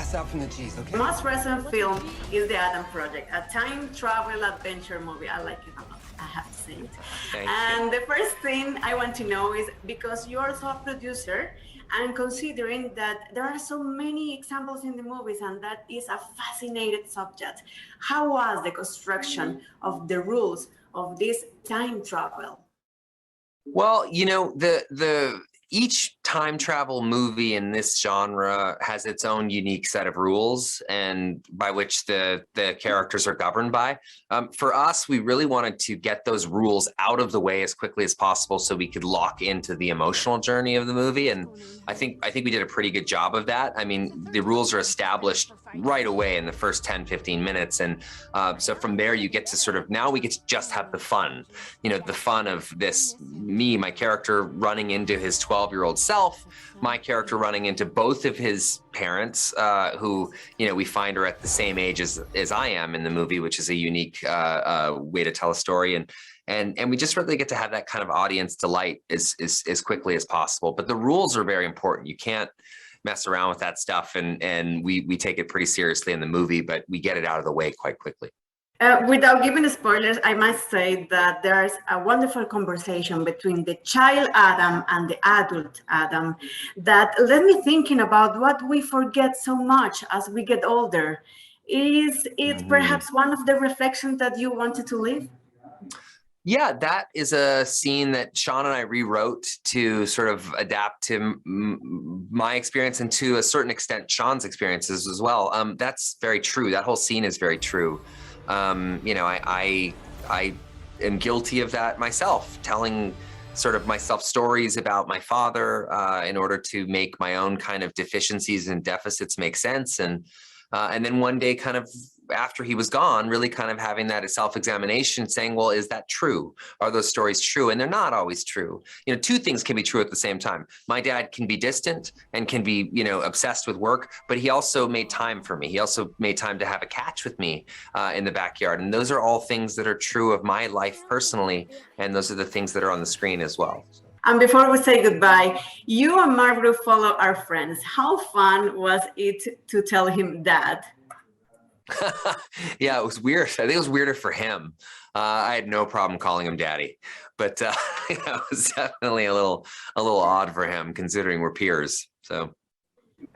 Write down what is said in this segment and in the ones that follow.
pass out from the cheese, okay? The most recent film is The Adam Project, a time travel adventure movie. I like it a lot, I have to say it. And the first thing I want to know is, because you're also a producer, and considering that there are so many examples in the movies and that is a fascinating subject, how was the construction of the rules of this time travel? Well, you know, each time travel movie in this genre has its own unique set of rules and by which the characters are governed by. For us, we really wanted to get those rules out of the way as quickly as possible so we could lock into the emotional journey of the movie. And I think we did a pretty good job of that. I mean, the rules are established right away in the first 10, 15 minutes. And so from there, you get to sort of, now we get to just have the fun, you know, the fun of this, my character running into his 12-year-old self, my character running into both of his parents, who, you know, we find are at the same age as I am in the movie, which is a unique way to tell a story. And we just really get to have that kind of audience delight as quickly as possible. But the rules are very important. You can't mess around with that stuff. And we take it pretty seriously in the movie, but we get it out of the way quite quickly. Without giving spoilers, I must say that there's a wonderful conversation between the child Adam and the adult Adam that led me thinking about what we forget so much as we get older. Is it perhaps one of the reflections that you wanted to leave? Yeah, that is a scene that Sean and I rewrote to sort of adapt to my experience and to a certain extent Sean's experiences as well. That's very true. That whole scene is very true. You know, I am guilty of that myself, telling sort of myself stories about my father in order to make my own kind of deficiencies and deficits make sense. And then one day, kind of after he was gone, really kind of having that self-examination, saying, well, is that true? Are those stories true? And they're not always true. You know, two things can be true at the same time. My dad can be distant and can be, you know, obsessed with work, but he also made time for me. He also made time to have a catch with me in the backyard. And those are all things that are true of my life personally. And those are the things that are on the screen as well. And before we say goodbye, you and Mark Ruffalo are friends. How fun was it to tell him that? Yeah, it was weird. I think it was weirder for him. I had no problem calling him daddy, but it was definitely a little odd for him considering we're peers. So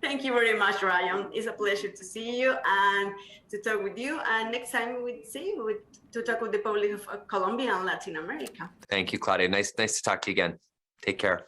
thank you very much, Ryan. It's a pleasure to see you and to talk with you. And next time we see you to talk with the public of Colombia and Latin America. Thank you, Claudia. Nice to talk to you again. Take care.